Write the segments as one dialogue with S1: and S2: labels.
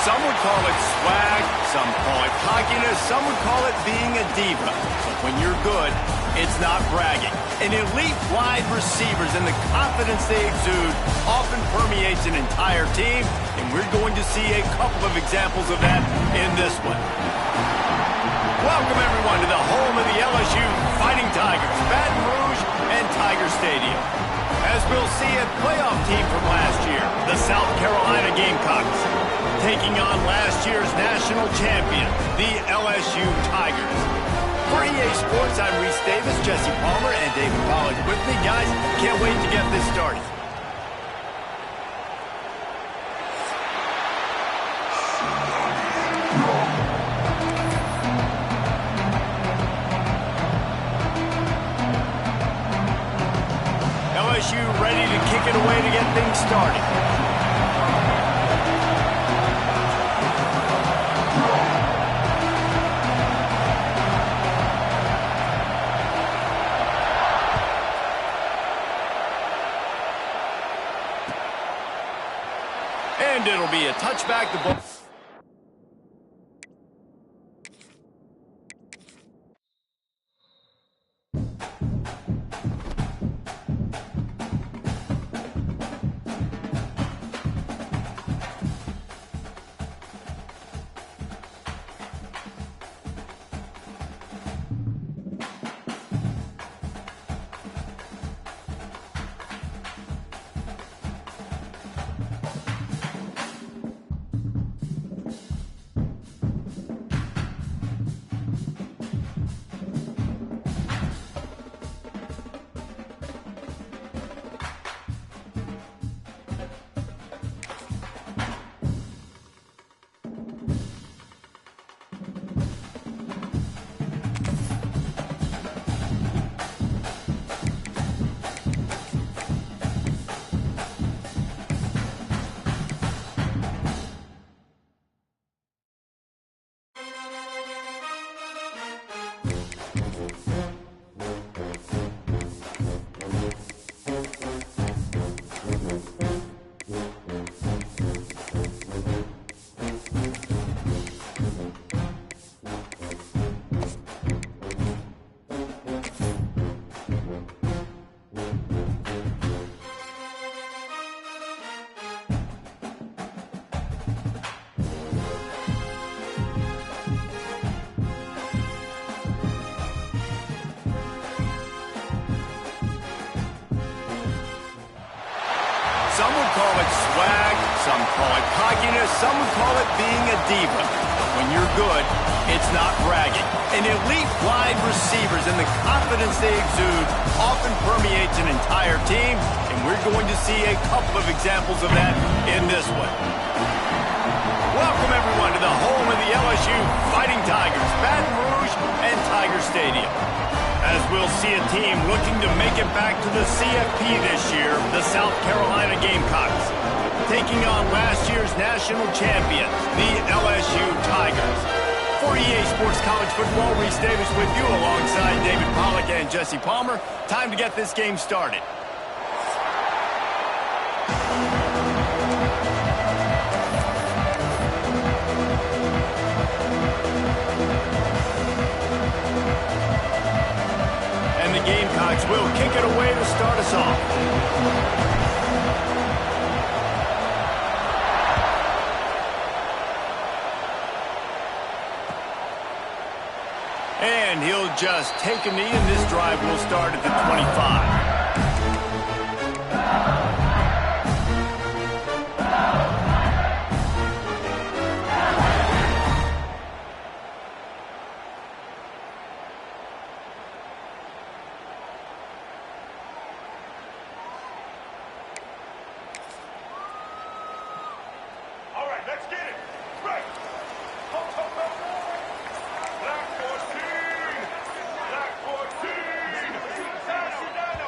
S1: Some would call it swag, some call it cockiness, some would call it being a diva. But when you're good, it's not bragging. An elite wide receivers and the confidence they exude often permeates an entire team, and we're going to see a couple of examples of that in this one. Welcome, everyone, to the home of the LSU Fighting Tigers, Baton Rouge and Tiger Stadium. As we'll see, a playoff team from last year, the South Carolina Gamecocks, taking on last year's national champion, the LSU Tigers. For EA Sports, I'm Reese Davis, Jesse Palmer, and David Pollack with me. Guys, can't wait to get this started. LSU ready to kick it away to get things started. And it'll be a touchback. The ball. Some would call it swag, some call it cockiness, some would call it being a diva. But when you're good, it's not bragging. An elite wide receivers and the confidence they exude often permeates an entire team, and we're going to see a couple of examples of that in this one. Welcome, everyone, to the home of the LSU Fighting Tigers, Baton Rouge and Tiger Stadium. As we'll see a team looking to make it back to the CFP this year, the South Carolina Gamecocks, taking on last year's national champions, the LSU Tigers. For EA Sports College Football, Reese Davis with you alongside David Pollack and Jesse Palmer. Time to get this game started. Gamecocks will kick it away to start us off. And he'll just take a knee, and this drive will start at the 25.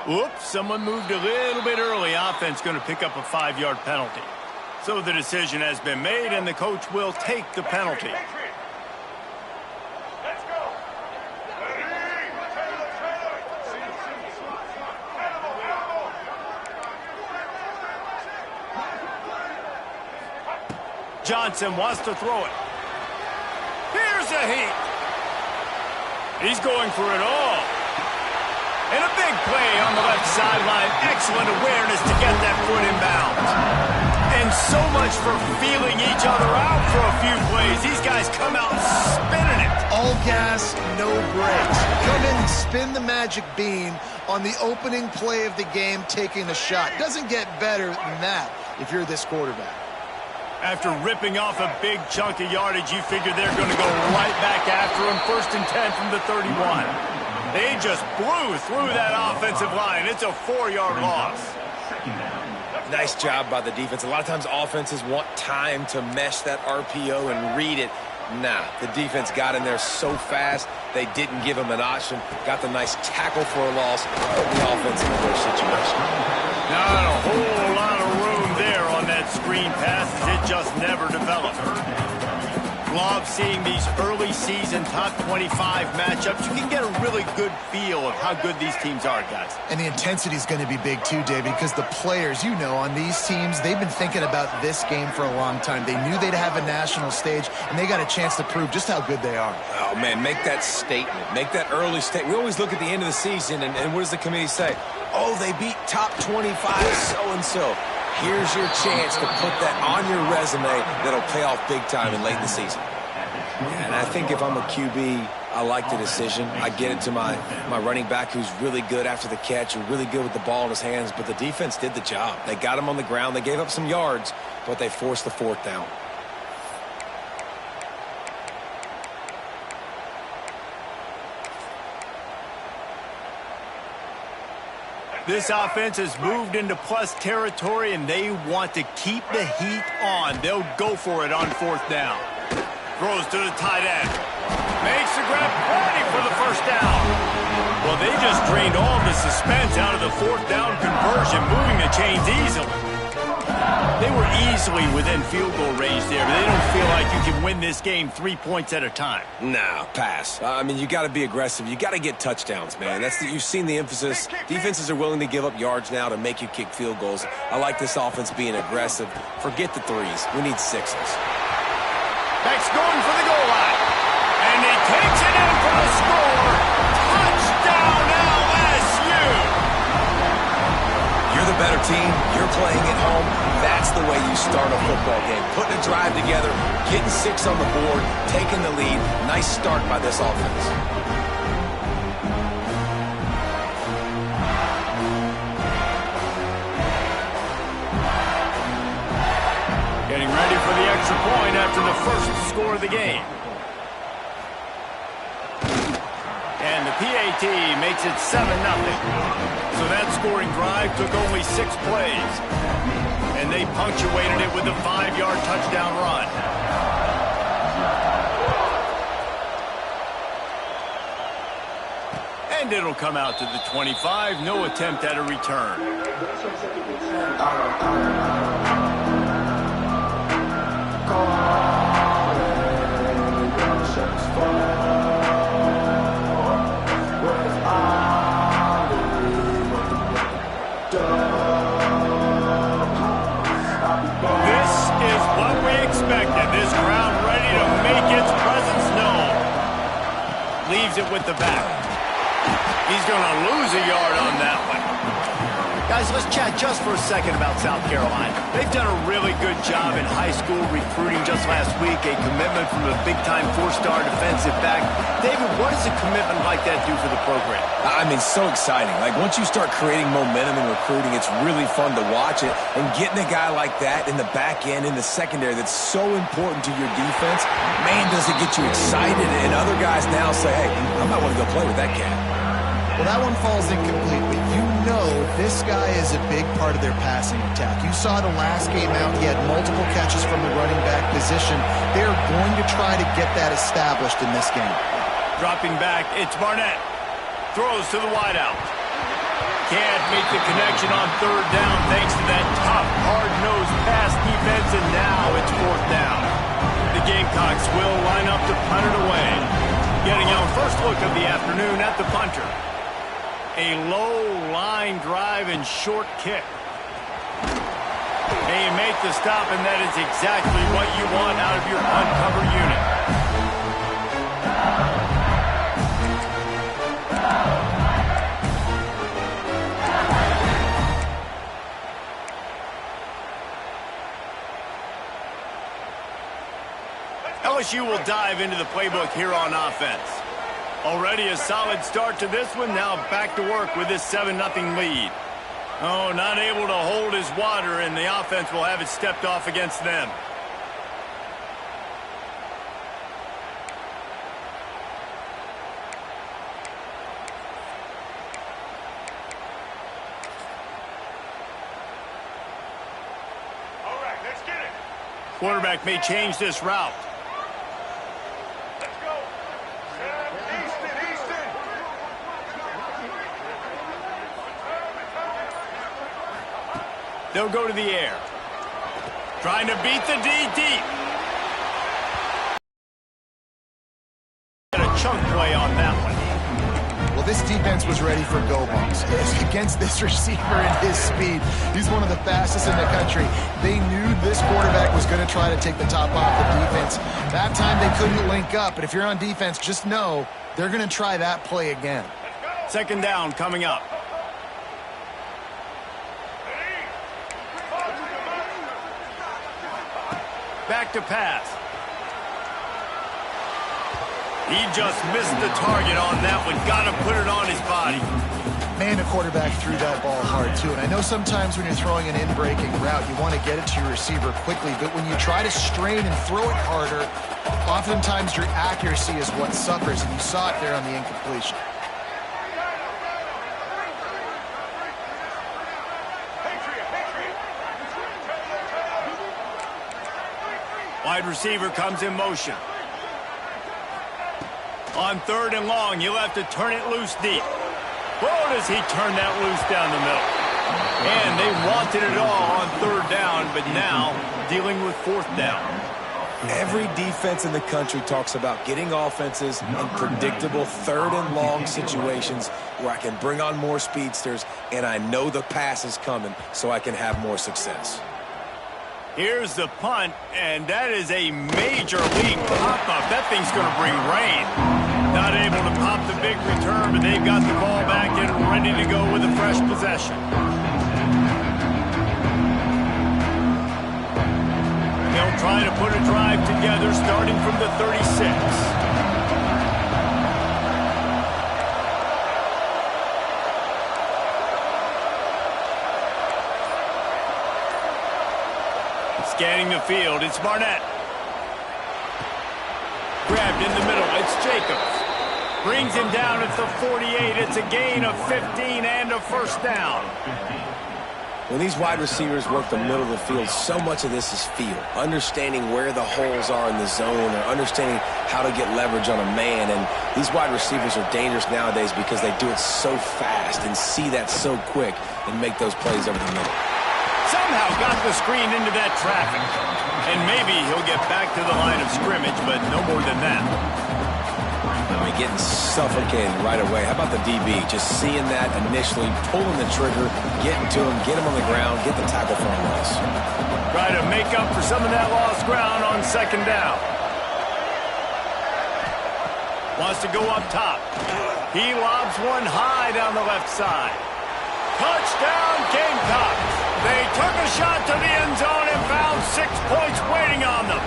S1: Oops, someone moved a little bit early. Offense going to pick up a 5-yard penalty. So the decision has been made, and the coach will take the penalty. Johnson wants to throw it. Here's a heat. He's going for it all. And a big play on the left sideline. Excellent awareness to get that foot in bounds. And so much for feeling each other out for a few plays. These guys come out spinning it.
S2: All gas, no brakes. Come in and spin the magic bean on the opening play of the game, taking a shot. Doesn't get better than that if you're this quarterback.
S1: After ripping off a big chunk of yardage, you figure they're going to go right back after him. 1st and 10 from the 31. They just blew through that offensive line. It's a 4-yard loss.
S3: Nice job by the defense. A lot of times offenses want time to mesh that RPO and read it. Nah, the defense got in there so fast, they didn't give him an option. Got the nice tackle for a loss. Put the offense in a good situation.
S1: Not a whole lot of room there on that screen pass. It just never developed. Love seeing these early season top 25 matchups. You can get a really good feel of how good these teams are, guys.
S2: And the intensity is going to be big too, David, because the players, you know, on these teams, they've been thinking about this game for a long time. They knew they'd have a national stage, and they got a chance to prove just how good they are.
S3: Oh, man, make that statement. Make that early statement. We always look at the end of the season, and what does the committee say? Oh, they beat top 25 so-and-so. Here's your chance to put that on your resume that'll pay off big time in late in the season. And I think if I'm a QB, I like the decision. I get it to my running back who's really good after the catch, really good with the ball in his hands, but the defense did the job. They got him on the ground. They gave up some yards, but they forced the 4th down.
S1: This offense has moved into plus territory, and they want to keep the heat on. They'll go for it on 4th down. Throws to the tight end. Makes the grab, ready for the 1st down. Well, they just drained all the suspense out of the 4th down conversion, moving the chains easily. They were easily within field goal range there, but they don't feel like you can win this game 3 points at a time.
S3: Nah, pass. I mean, you got to be aggressive. You got to get touchdowns, man. You've seen the emphasis. Defenses are willing to give up yards now to make you kick field goals. I like this offense being aggressive. Forget the 3s. We need 6s.
S1: Beck's going for the goal line. And he takes it in for the score. Touchdown, LSU!
S3: You're the better team. You're playing at home. That's the way you start a football game. Putting a drive together, getting 6 on the board, taking the lead. Nice start by this offense.
S1: Getting ready for the extra point after the first score of the game. And the PAT makes it 7-0. So that scoring drive took only 6 plays. And they punctuated it with a 5-yard touchdown run. And it'll come out to the 25. No attempt at a return. This crowd ready to make its presence known. Leaves it with the back. He's going to lose a yard on that one. Guys, let's chat just for a second about South Carolina. They've done a really good job in high school recruiting just last week. A commitment from a big-time 4-star defensive back. David, what does a commitment like that do for the program?
S3: I mean, so exciting. Like, once you start creating momentum in recruiting, it's really fun to watch it. And getting a guy like that in the back end, in the secondary, that's so important to your defense, man, does it get you excited. And other guys now say, hey, I might want to go play with that cat.
S2: Well, that one falls incomplete, but you know this guy is a big part of their passing attack. You saw the last game out. He had multiple catches from the running back position. They're going to try to get that established in this game.
S1: Dropping back, it's Barnett. Throws to the wideout. Can't make the connection on 3rd down thanks to that tough, hard-nosed pass defense, and now it's 4th down. The Gamecocks will line up to punt it away. Getting our first look of the afternoon at the punter. A low line drive and short kick. And you make the stop, and that is exactly what you want out of your punt cover unit. LSU will dive into the playbook here on offense. Already a solid start to this one. Now back to work with this 7-0 lead. Oh, not able to hold his water, and the offense will have it stepped off against them.
S4: All right, let's get it.
S1: Quarterback may change this route.
S4: Let's go. Easton.
S1: They'll go to the air. Trying to beat the D deep. Got a chunk play on that one.
S2: Well, this defense was ready for go bumps. Against this receiver and his speed, he's one of the fastest in the country. They knew this quarterback was going to try to take the top off the defense. That time they couldn't link up, but if you're on defense, just know they're going to try that play again.
S1: Second down coming up. Back to pass. He just missed the target on that one. Got to put it on his body.
S2: Man, the quarterback threw that ball hard, too. And I know sometimes when you're throwing an in-breaking route, you want to get it to your receiver quickly. But when you try to strain and throw it harder, oftentimes your accuracy is what suffers. And you saw it there on the incompletion.
S1: Wide receiver comes in motion. On 3rd and long, you'll have to turn it loose deep. Boy, does he turn that loose down the middle. And they wanted it all on 3rd down, but now dealing with 4th down.
S3: Every defense in the country talks about getting offenses in predictable 3rd and long situations where I can bring on more speedsters and I know the pass is coming so I can have more success.
S1: Here's the punt, and that is a major league pop-up. That thing's going to bring rain. Not able to pop the big return, but they've got the ball back and ready to go with a fresh possession. They'll try to put a drive together starting from the 36. Scanning the field, it's Barnett. Grabbed in the middle, it's Jacobs. Brings him down at the 48. It's a gain of 15 and a first down.
S3: When these wide receivers work the middle of the field, so much of this is feel. Understanding where the holes are in the zone or understanding how to get leverage on a man. And these wide receivers are dangerous nowadays because they do it so fast and see that so quick and make those plays over the middle.
S1: Somehow got the screen into that traffic. And maybe he'll get back to the line of scrimmage, but no more than that.
S3: I mean, getting suffocated right away. How about the DB? Just seeing that initially, pulling the trigger, getting to him, get him on the ground, get the tackle for a loss.
S1: Try to make up for some of that lost ground on 2nd down. Wants to go up top. He lobs one high down the left side. Touchdown, Gamecocks. They took a shot to the end zone and found 6 points waiting on them.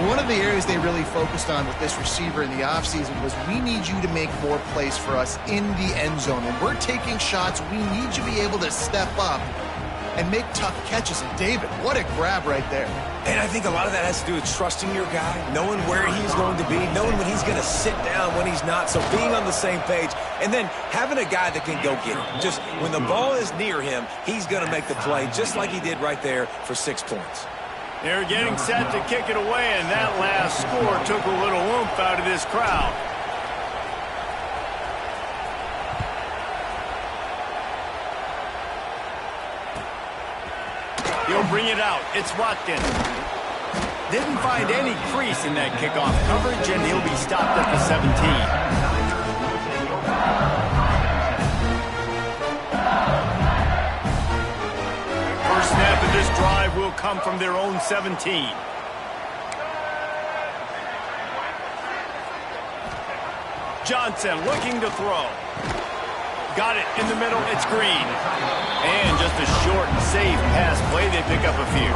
S2: One of the areas they really focused on with this receiver in the offseason was we need you to make more plays for us in the end zone. When we're taking shots, we need you to be able to step up and make tough catches. And David, what a grab right there.
S3: And I think a lot of that has to do with trusting your guy, knowing where he's going to be, knowing when he's going to sit down, when he's not. So being on the same page, and then having a guy that can go get it. Just when the ball is near him, he's going to make the play just like he did right there for 6 points.
S1: They're getting set to kick it away, and that last score took a little oomph out of this crowd. He'll bring it out. It's Watkins. Didn't find any crease in that kickoff coverage, and he'll be stopped at the 17. First come from their own 17. Johnson looking to throw. Got it in the middle. It's Green. And just a short and safe pass play. They pick up a few.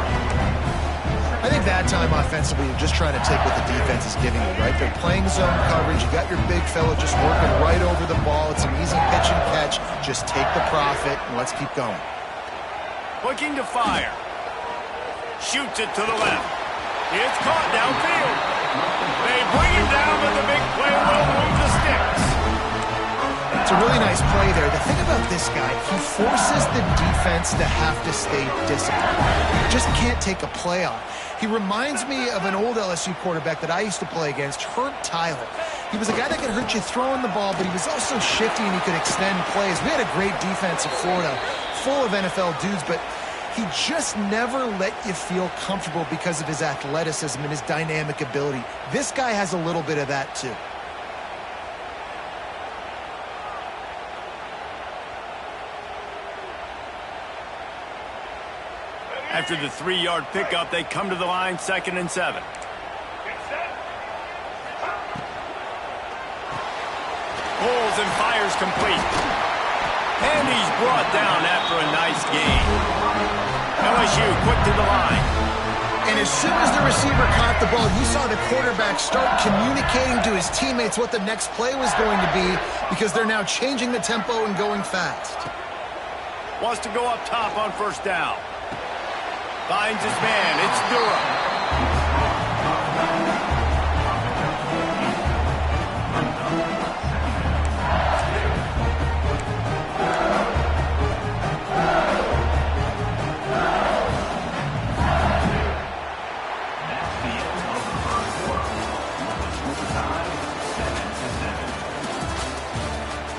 S2: I think that time offensively, you're just trying to take what the defense is giving you, right? They're playing zone coverage. You got your big fella just working right over the ball. It's an easy pitch and catch. Just take the profit, and let's keep going.
S1: Looking to fire. Shoots it to the left. It's caught downfield. They bring him down, but the big play will move the sticks.
S2: It's a really nice play there. The thing about this guy, he forces the defense to have to stay disciplined. You just can't take a play off. He reminds me of an old LSU quarterback that I used to play against, Herb Tyler. He was a guy that could hurt you throwing the ball, but he was also shifty and he could extend plays. We had a great defense in Florida, full of NFL dudes, but he just never let you feel comfortable because of his athleticism and his dynamic ability. This guy has a little bit of that too.
S1: After the 3-yard pickup, they come to the line, 2nd and 7. Pulls and fires complete. And he's brought down after a nice gain. LSU quick to the line.
S2: And as soon as the receiver caught the ball, you saw the quarterback start communicating to his teammates what the next play was going to be because they're now changing the tempo and going fast.
S1: Wants to go up top on 1st down. Finds his man. It's Durham.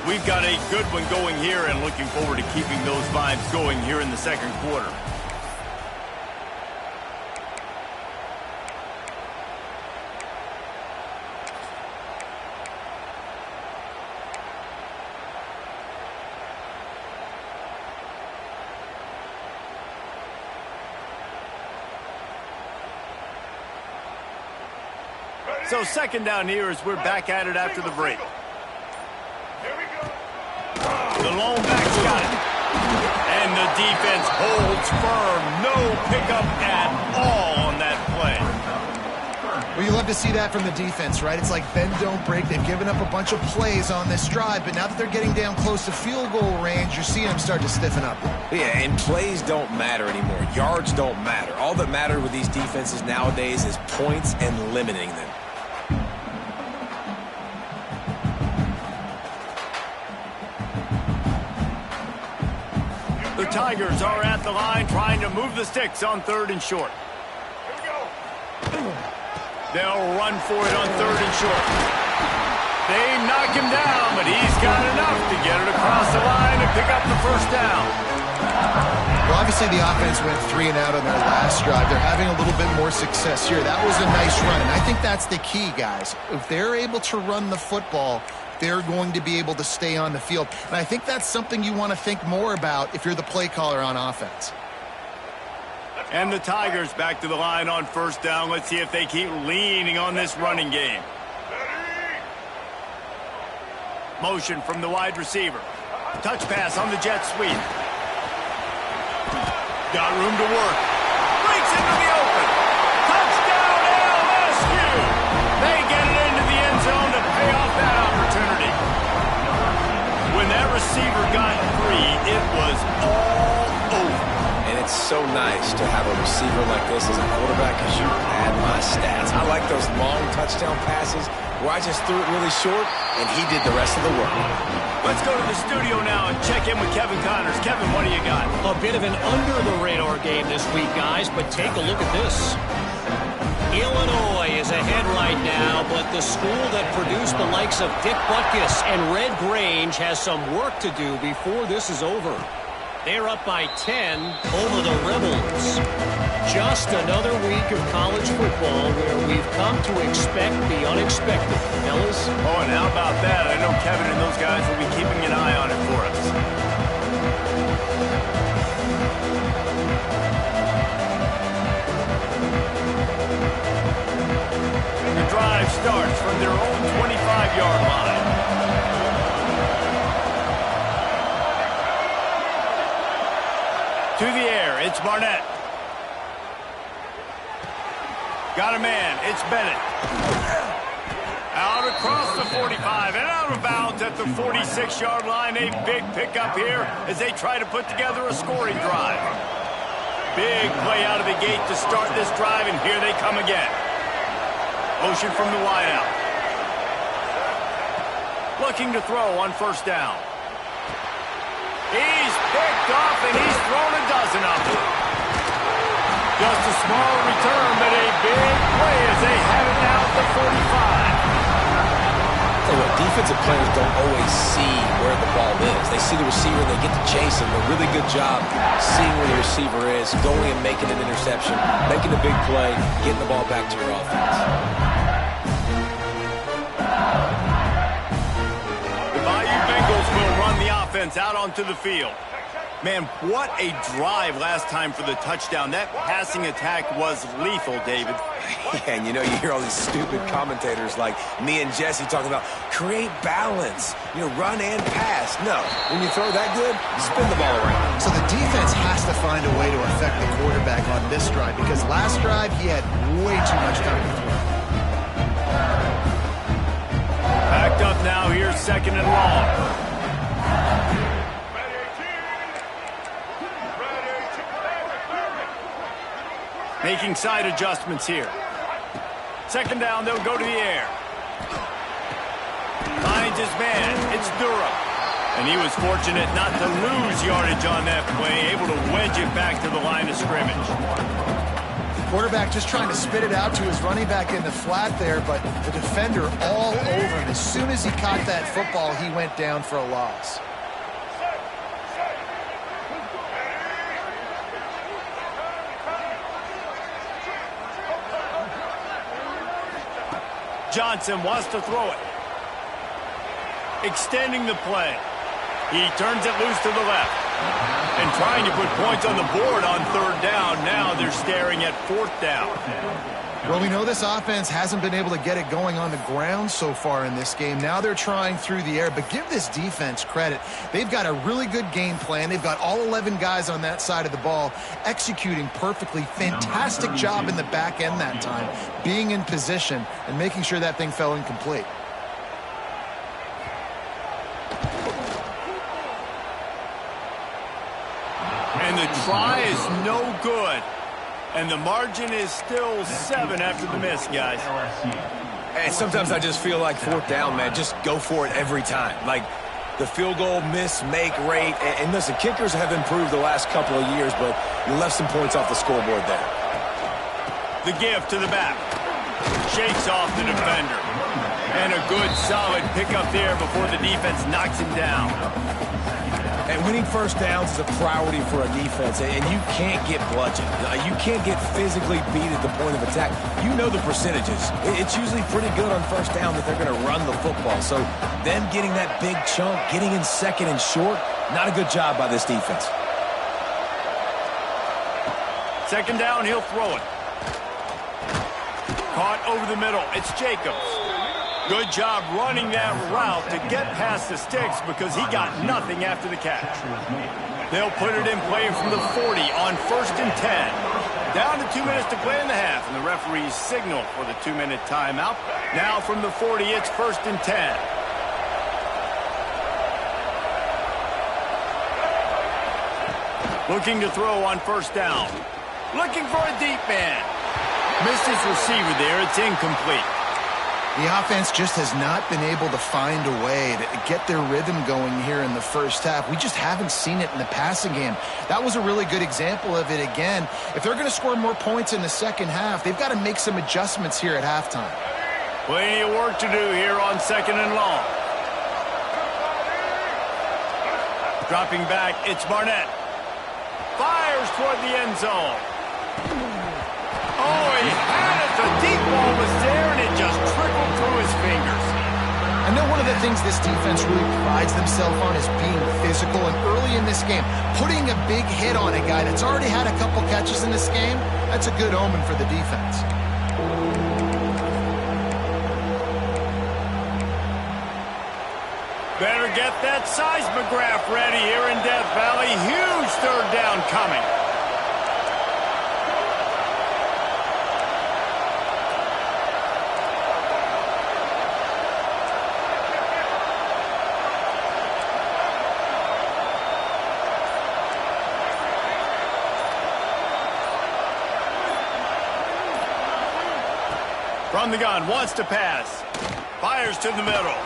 S1: We've got a good one going here and looking forward to keeping those vibes going here in the 2nd quarter. So 2nd down here as we're back at it after the break. The lone back's got it. And the defense holds firm. No pickup at all on that play.
S2: Well, you love to see that from the defense, right? It's like bend, don't break. They've given up a bunch of plays on this drive, but now that they're getting down close to field goal range, you're seeing them start to stiffen up.
S3: Yeah, and plays don't matter anymore. Yards don't matter. All that matters with these defenses nowadays is points and limiting them.
S1: The Tigers are at the line trying to move the sticks on 3rd and short. They'll run for it on 3rd and short. They knock him down, but he's got enough to get it across the line and pick up the 1st down.
S2: Well, obviously the offense went 3 and out on their last drive. They're having a little bit more success here. That was a nice run, and I think that's the key, guys. If they're able to run the football, they're going to be able to stay on the field. And I think that's something you want to think more about if you're the play caller on offense.
S1: And the Tigers back to the line on 1st down. Let's see if they keep leaning on this running game. Motion from the wide receiver. Touch pass on the jet sweep. Got room to work. Breaks into the open. Touchdown LSU. They get it into the end zone to pay off that opportunity. When that receiver got free, it was all over.
S3: And it's so nice to have a receiver like this as a quarterback because you add my stats. I like those long touchdown passes where I just threw it really short and he did the rest of the work.
S1: Let's go to the studio now and check in with Kevin Connors. Kevin, what do you got?
S5: A bit of an under-the-radar game this week, guys, but take a look at this. Illinois is ahead right now, but the school that produced the likes of Dick Butkus and Red Grange has some work to do before this is over. They're up by 10 over the Rebels. Just another week of college football where we've come to expect the unexpected. Fellas?
S1: Oh, and how about that? I know Kevin and those guys will be keeping an eye on it for us. drive starts from their own 25-yard line. To the air, it's Barnett. Got a man, it's Bennett. Out across the 45 and out of bounds at the 46-yard line. A big pickup here as they try to put together a scoring drive. Big play out of the gate to start this drive, and here they come again. Motion from the wideout. Looking to throw on first down. He's picked off, and he's thrown a dozen of them. Just a small return, but a big play as they have it now at the 45.
S3: Tell you what, defensive players don't always see where the ball is. They see the receiver, they get to chase him. A really good job seeing where the receiver is, going and making an interception, making a big play, getting the ball back to your offense.
S1: The Bayou Bengals will run the offense out onto the field. Man, what a drive last time for the touchdown. That passing attack was lethal, David.
S3: Yeah, and you know, you hear all these stupid commentators like me and Jesse talking about create balance, run and pass. No, when you throw that good, spin the ball around.
S2: So the defense has to find a way to affect the quarterback on this drive, because last drive he had way too much time to throw.
S1: Backed up now, here's second and long. Making side adjustments here. Second down, they'll go to the air. Finds his man. It's Durham. And he was fortunate not to lose yardage on that play, able to wedge it back to the line of scrimmage.
S2: Quarterback just trying to spit it out to his running back in the flat there, but the defender all over him. As soon as he caught that football, he went down for a loss.
S1: Johnson wants to throw it. Extending the play. He turns it loose to the left. And trying to put points on the board on third down. Now they're staring at fourth down.
S2: Well, we know this offense hasn't been able to get it going on the ground so far in this game. Now they're trying through the air, but give this defense credit. They've got a really good game plan. They've got all 11 guys on that side of the ball executing perfectly. Fantastic job in the back end that time, being in position and making sure that thing fell incomplete.
S1: And the try is no good. And the margin is still 7 after the miss, guys.
S3: And sometimes I just feel like fourth down, man, just go for it every time. Like the field goal miss-make rate. And listen, kickers have improved the last couple of years, but you left some points off the scoreboard there.
S1: The give to the back. Shakes off the defender. And a good, solid pickup there before the defense knocks him down.
S3: And winning first downs is a priority for a defense, and you can't get bludgeoned. You can't get physically beat at the point of attack. You know the percentages. It's usually pretty good on first down that they're going to run the football. So them getting that big chunk, getting in second and short, not a good job by this defense.
S1: Second down, he'll throw it. Caught over the middle. It's Jacobs. Good job running that route to get past the sticks because he got nothing after the catch. They'll put it in play from the 40 on first and 10. Down to 2 minutes to play in the half, and the referees signal for the 2-minute timeout. Now from the 40, it's first and 10. Looking to throw on first down. Looking for a deep man. Missed his receiver there. It's incomplete.
S2: The offense just has not been able to find a way to get their rhythm going here in the first half. We just haven't seen it in the passing game. That was a really good example of it again. If they're going to score more points in the second half, they've got to make some adjustments here at halftime.
S1: Plenty of work to do here on second and long. Dropping back, it's Barnett. Fires toward the end zone. Oh, he had it. The deep ball was there, and it just trickled through his fingers.
S2: I know one of the things this defense really prides themselves on is being physical, and early in this game, putting a big hit on a guy that's already had a couple catches in this game, that's a good omen for the defense.
S1: Better get that seismograph ready here in Death Valley. Huge third down coming. From the gun, wants to pass. Fires to the middle.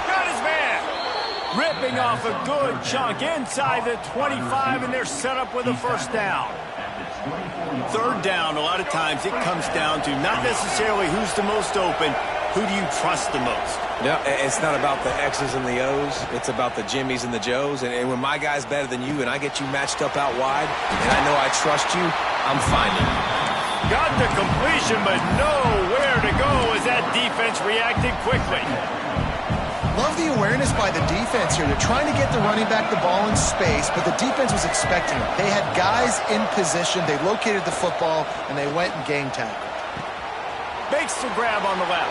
S1: Got his man. Ripping off a good chunk inside the 25, and they're set up with a first down. Third down, a lot of times it comes down to not necessarily who's the most open, who do you trust the most?
S3: No, it's not about the X's and the O's. It's about the Jimmies and the Joes. And when my guy's better than you and I get you matched up out wide, and I know I trust you, I'm finding you.
S1: Got the completion, but nowhere to go as that defense reacted quickly.
S2: Love the awareness by the defense here. They're trying to get the running back the ball in space, but the defense was expecting it. They had guys in position. They located the football, and they went and game tackled.
S1: Makes the grab on the left.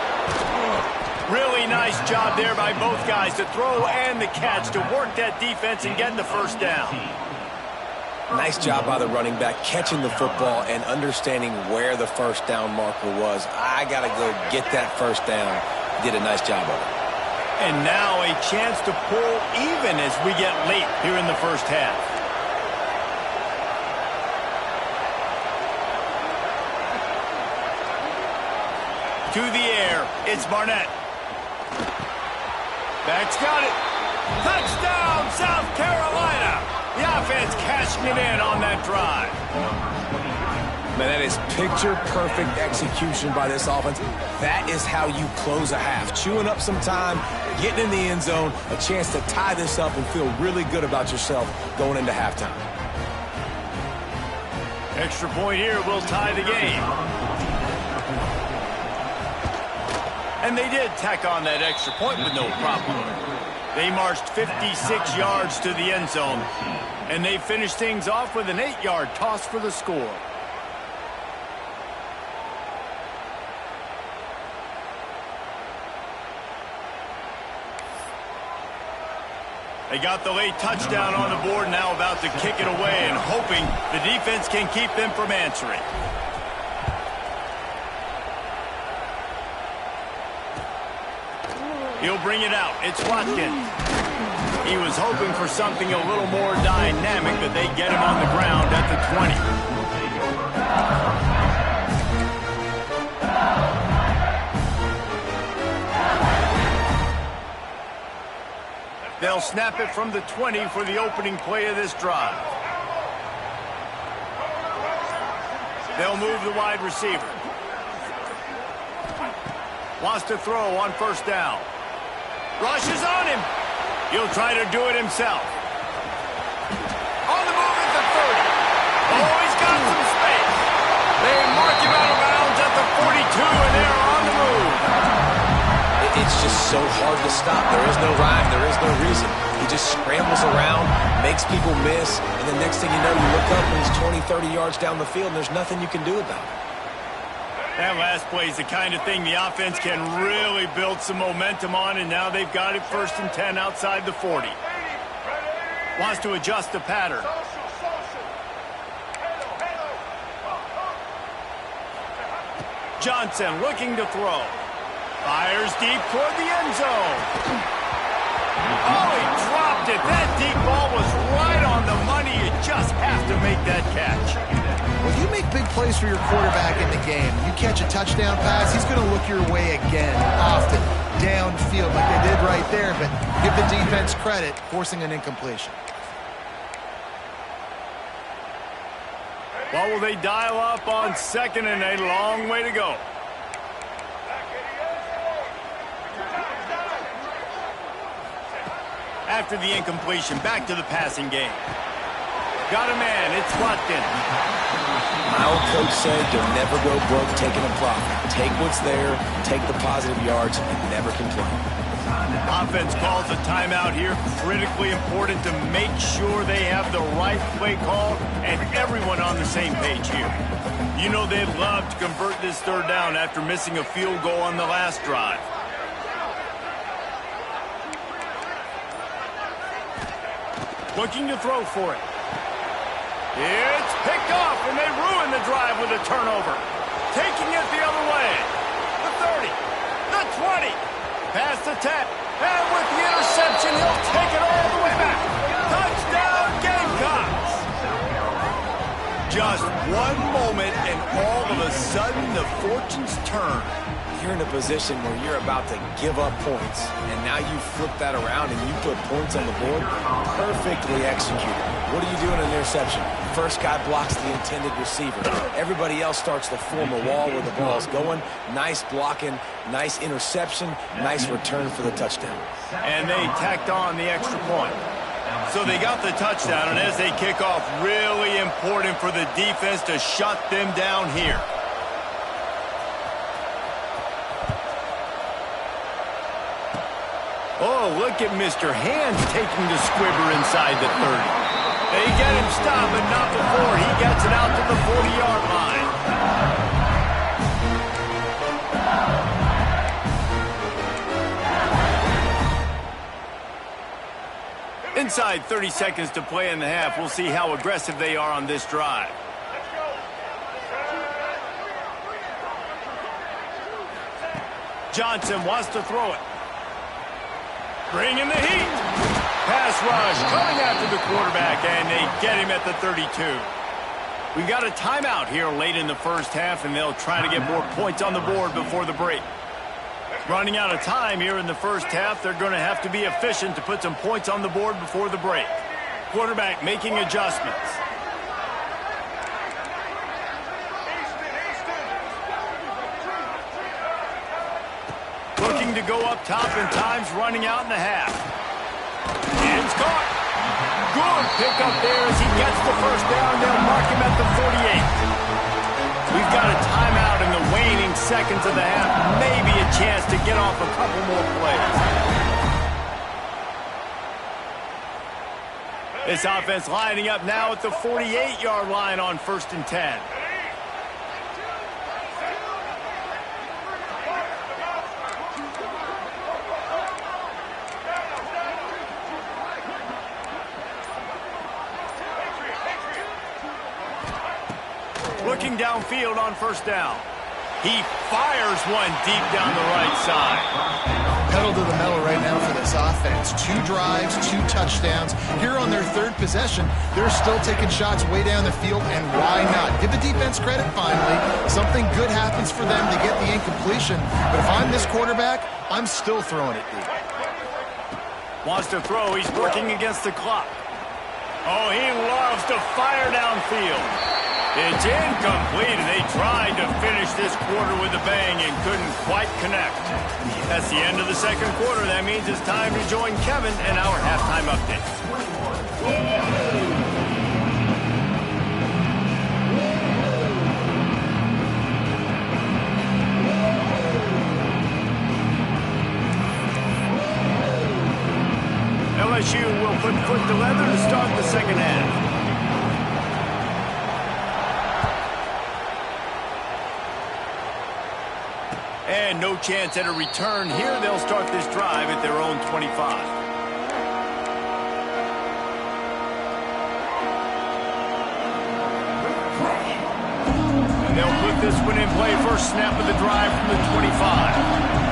S1: Really nice job there by both guys, the throw and the catch, to work that defense and get the first down.
S3: Nice job by the running back catching the football and understanding where the first down marker was. I got to go get that first down. Did a nice job of it.
S1: And now a chance to pull even as we get late here in the first half. To the air, it's Barnett. Back's got it. Touchdown, South Carolina. The offense cashing it in on that drive.
S3: Man, that is picture-perfect execution by this offense. That is how you close a half. Chewing up some time, getting in the end zone, a chance to tie this up and feel really good about yourself going into halftime.
S1: Extra point here will tie the game. And they did tack on that extra point with no problem. They marched 56 yards to the end zone, and they finished things off with an 8-yard toss for the score. They got the late touchdown on the board, now about to kick it away and hoping the defense can keep them from answering. He'll bring it out. It's Watkins. He was hoping for something a little more dynamic, but they get him on the ground at the 20. They'll snap it from the 20 for the opening play of this drive. They'll move the wide receiver. Wants to throw on first down. Rushes on him. He'll try to do it himself. On the move at the 30. Oh, he's got some space. They mark him out of bounds at the 42, and they're on the move.
S3: It's just so hard to stop. There is no rhyme. There is no reason. He just scrambles around, makes people miss, and the next thing you know, you look up and he's 20, 30 yards down the field, and there's nothing you can do about it.
S1: That last play is the kind of thing the offense can really build some momentum on, and now they've got it 1st and 10 outside the 40. Wants to adjust the pattern. Johnson looking to throw. Fires deep toward the end zone. Oh, he dropped it. That deep ball was right on the money. You just have to make that catch.
S2: Well, you make big plays for your quarterback in the game. You catch a touchdown pass, he's going to look your way again, often, downfield like they did right there, but give the defense credit, forcing an incompletion.
S1: Well, will they dial up on 2nd and a long way to go? After the incompletion, back to the passing game. Got a man, it's Watkins.
S3: My old coach said you'll never go broke taking a profit. Take what's there, take the positive yards, and never complain.
S1: Offense calls a timeout here. Critically important to make sure they have the right play call and everyone on the same page here. You know they'd love to convert this third down after missing a field goal on the last drive. Looking to throw for it. It's picked off, and they ruin the drive with a turnover. Taking it the other way. The 30. The 20. Past the 10. And with the interception, he'll take it all the way back. Touchdown, Gamecocks. Just one moment, and all of a sudden, the fortunes turn.
S3: You're in a position where you're about to give up points, and now you flip that around and you put points on the board. Perfectly executed. What do you do in an interception? First guy blocks the intended receiver. Everybody else starts to form a wall where the ball's going. Nice blocking, nice interception, nice return for the touchdown.
S1: And they tacked on the extra point. So they got the touchdown, and as they kick off, really important for the defense to shut them down here. Oh, look at Mr. Hands taking the squibber inside the 30. They get him stopped, but not before he gets it out to the 40-yard line. Inside 30 seconds to play in the half. We'll see how aggressive they are on this drive. Johnson wants to throw it. Bringing the heat. Pass rush coming after the quarterback, and they get him at the 32. We've got a timeout here late in the first half, and they'll try to get more points on the board before the break. Running out of time here in the first half, they're going to have to be efficient to put some points on the board before the break. Quarterback making adjustments. Looking to go up top, and time's running out in the half. And it's caught. Good pickup there as he gets the first down. They'll mark him at the 48. We've got a timeout in the waning seconds of the half. Maybe a chance to get off a couple more plays. This offense lining up now at the 48-yard line on 1st and 10. Looking downfield on 1st down. He fires one deep down the right side.
S2: Pedal to the metal right now for this offense. 2 drives, 2 touchdowns. Here on their 3rd possession, they're still taking shots way down the field, and why not? Give the defense credit finally. Something good happens for them to get the incompletion. But if I'm this quarterback, I'm still throwing it deep.
S1: Wants to throw. He's working against the clock. Oh, he loves to fire downfield. It's incomplete, and they tried to finish this quarter with a bang and couldn't quite connect. That's the end of the 2nd quarter. That means it's time to join Kevin and our halftime update. LSU will put foot to leather to start the 2nd half. And no chance at a return here. They'll start this drive at their own 25. And they'll put this one in play. First snap of the drive from the 25.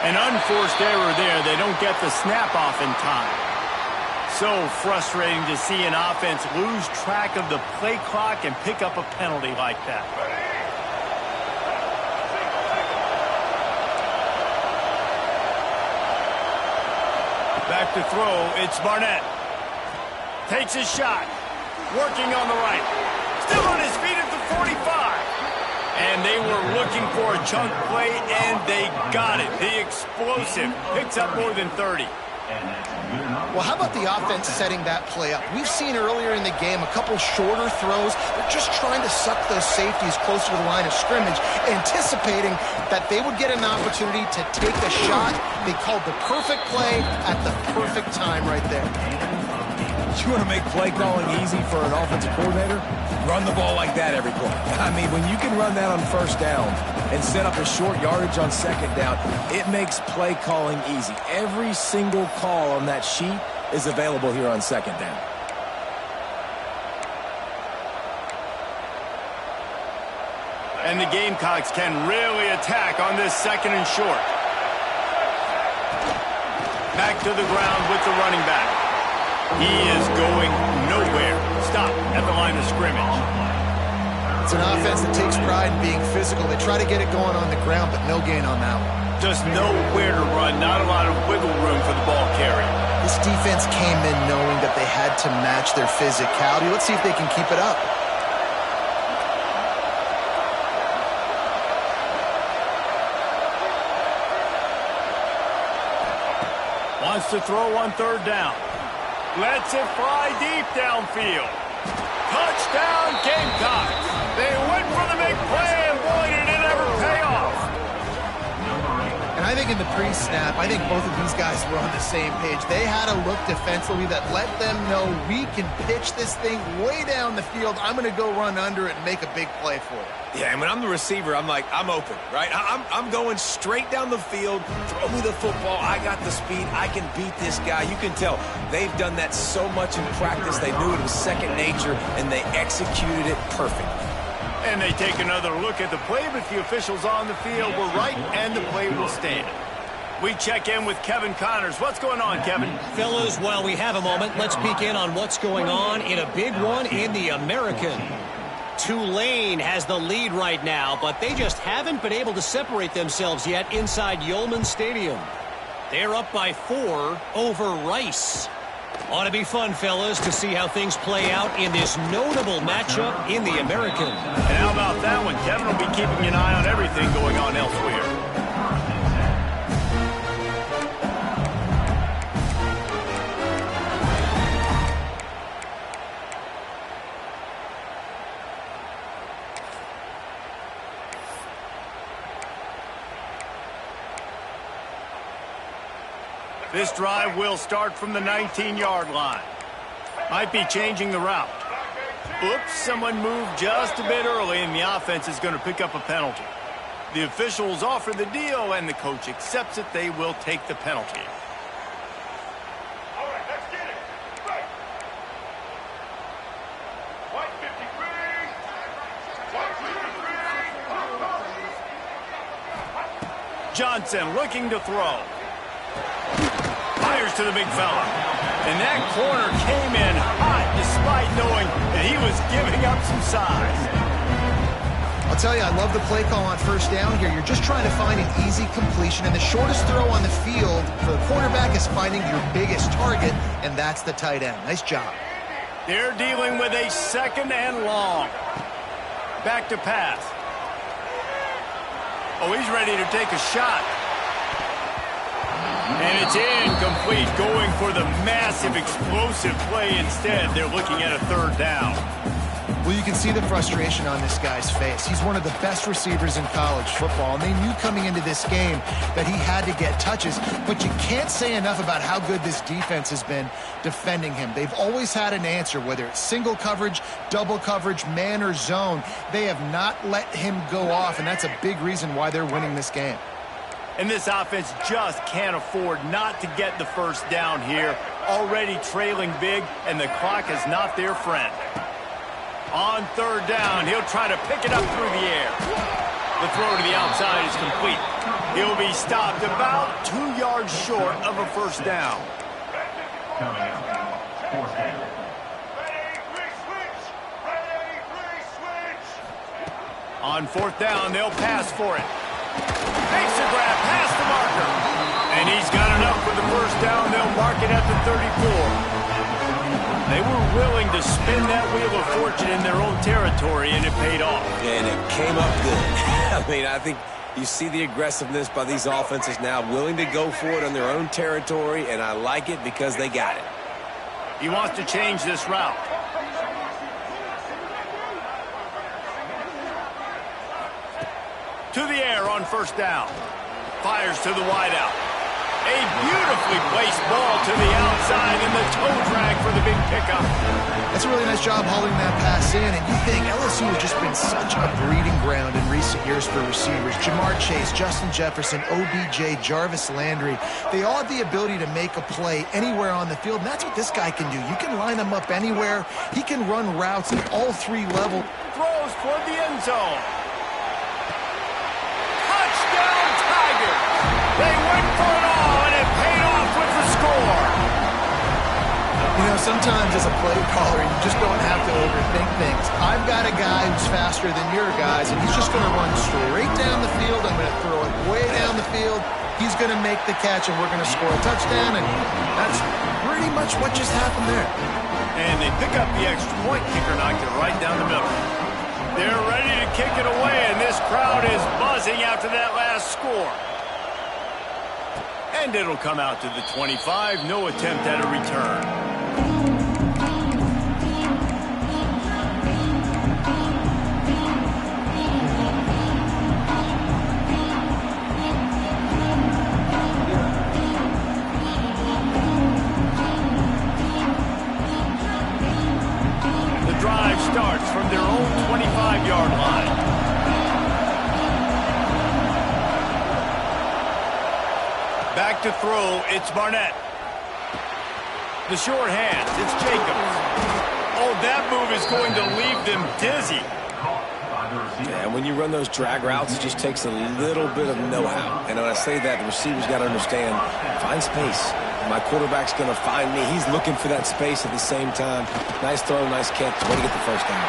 S1: An unforced error there. They don't get the snap off in time. So frustrating to see an offense lose track of the play clock and pick up a penalty like that. Back to throw. It's Barnett. Takes his shot. Working on the right. Still on his feet at the 45. And they were looking for a chunk play, and they got it. The explosive picks up more than 30.
S2: Well, how about the offense setting that play up? We've seen earlier in the game a couple shorter throws. They're just trying to suck those safeties closer to the line of scrimmage, anticipating that they would get an opportunity to take a shot. They called the perfect play at the perfect time right there.
S3: You want to make play calling easy for an offensive coordinator? Run the ball like that every play. I mean, when you can run that on first down and set up a short yardage on second down, it makes play calling easy. Every single call on that sheet is available here on second down.
S1: And the Gamecocks can really attack on this second and short. Back to the ground with the running back. He is going nowhere. Stop at the line of scrimmage.
S2: It's an offense that takes pride in being physical. They try to get it going on the ground, but no gain on that one.
S1: Just nowhere to run. Not a lot of wiggle room for the ball carrier.
S2: This defense came in knowing that they had to match their physicality. Let's see if they can keep it up.
S1: Wants to throw on third down. Lets it fly deep downfield. Touchdown, Gamecocks. They went for the big play, and boy, did it ever pay off.
S2: And I think in the pre-snap, I think both of these guys were on the same page. They had a look defensively that let them know we can pitch this thing way down the field. I'm going to go run under it and make a big play for it.
S3: Yeah, and when I'm the receiver, I'm like, I'm open, right? I'm going straight down the field. Throw me the football. I got the speed. I can beat this guy. You can tell they've done that so much in practice. They knew it was second nature, and they executed it perfectly.
S1: And they take another look at the play, but the officials on the field were right, and the play will stand. We check in with Kevin Connors. What's going on, Kevin?
S5: Fellas, while we have a moment, let's peek in on what's going on in a big one in the American. Tulane has the lead right now, but they just haven't been able to separate themselves yet inside Yulman Stadium. They're up by 4 over Rice. Ought to be fun, fellas, to see how things play out in this notable matchup in the American.
S1: And how about that one? Kevin will be keeping an eye on everything going on elsewhere. This drive will start from the 19-yard line. Might be changing the route. Oops, someone moved just a bit early, and the offense is going to pick up a penalty. The officials offer the deal, and the coach accepts it. They will take the penalty.
S4: All right, let's get it. Right. 153. 153.
S1: Johnson looking to throw. Fires to the big fella. And that corner came in hot despite knowing that he was giving up some size.
S2: I'll tell you, I love the play call on first down here. You're just trying to find an easy completion, and the shortest throw on the field for the quarterback is finding your biggest target, and that's the tight end. Nice job.
S1: They're dealing with a second and long. Back to pass. Oh, he's ready to take a shot. And it's incomplete, going for the massive, explosive play instead. They're looking at a third down.
S2: Well, you can see the frustration on this guy's face. He's one of the best receivers in college football, and they knew coming into this game that he had to get touches, but you can't say enough about how good this defense has been defending him. They've always had an answer, whether it's single coverage, double coverage, man or zone. They have not let him go off, and that's a big reason why they're winning this game.
S1: And this offense just can't afford not to get the first down here. Already trailing big, and the clock is not their friend. On third down, he'll try to pick it up through the air. The throw to the outside is complete. He'll be stopped about 2 yards short of a first down. On fourth down, they'll pass for it. Makes the grab past the marker. And he's got enough for the first down. They'll mark it at the 34. They were willing to spin that wheel of fortune in their own territory, and it paid off.
S3: And it came up good. I mean, I think you see the aggressiveness by these offenses now, willing to go for it on their own territory, and I like it because they got it.
S1: He wants to change this route. To the air on first down. Fires to the wideout. A beautifully placed ball to the outside, and the toe drag for for the big pickup.
S2: That's a really nice job hauling that pass in, and you think LSU has just been such a breeding ground in recent years for receivers. Jamar Chase, Justin Jefferson, OBJ, Jarvis Landry, they all have the ability to make a play anywhere on the field, and that's what this guy can do. You can line him up anywhere. He can run routes at all three levels.
S1: Throws toward the end zone. Touchdown, Tigers! They went for it all, and it paid off with the score.
S2: You know, sometimes as a play caller, you just don't have to overthink things. I've got a guy who's faster than your guys, and he's just going to run straight down the field. I'm going to throw it way down the field. He's going to make the catch, and we're going to score a touchdown, and that's pretty much what just happened there.
S1: And they pick up the extra point. Kicker knocked it right down the middle. They're ready to kick it away, and this crowd is buzzing after that last score. And it'll come out to the 25. No attempt at a return. Drive starts from their own 25-yard line. Back to throw, it's Barnett. The short hands, it's Jacobs. Oh, that move is going to leave them dizzy.
S3: Yeah, and when you run those drag routes, it just takes a little bit of know-how. And when I say that, the receiver's got to understand, find space. My quarterback's going to find me. He's looking for that space at the same time. Nice throw, nice catch. Way to get the first down.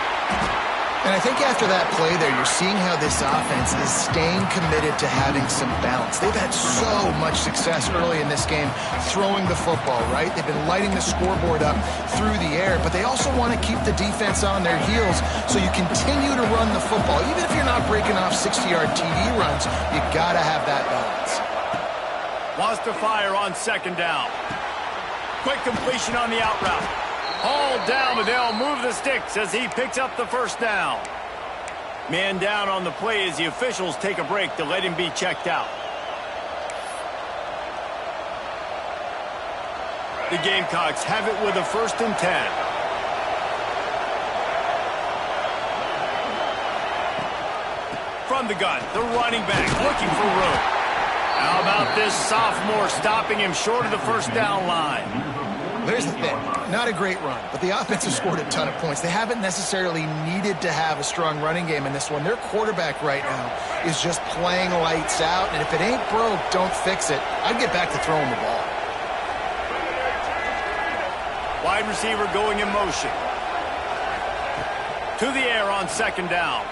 S2: And I think after that play there, you're seeing how this offense is staying committed to having some balance. They've had so much success early in this game throwing the football, right? They've been lighting the scoreboard up through the air, but they also want to keep the defense on their heels so you continue to run the football. Even if you're not breaking off 60-yard TD runs, you got to have that balance.
S1: Wants to fire on second down. Quick completion on the out route. Hauled down, but they'll move the sticks as he picks up the first down. Man down on the play as the officials take a break to let him be checked out. The Gamecocks have it with a 1st and 10. From the gun, the running back looking for room. How about this sophomore stopping him short of the first down line?
S2: There's the thing. Not a great run, but the offense has scored a ton of points. They haven't necessarily needed to have a strong running game in this one. Their quarterback right now is just playing lights out, and if it ain't broke, don't fix it. I'd get back to throwing the ball.
S1: Wide receiver going in motion. To the air on second down.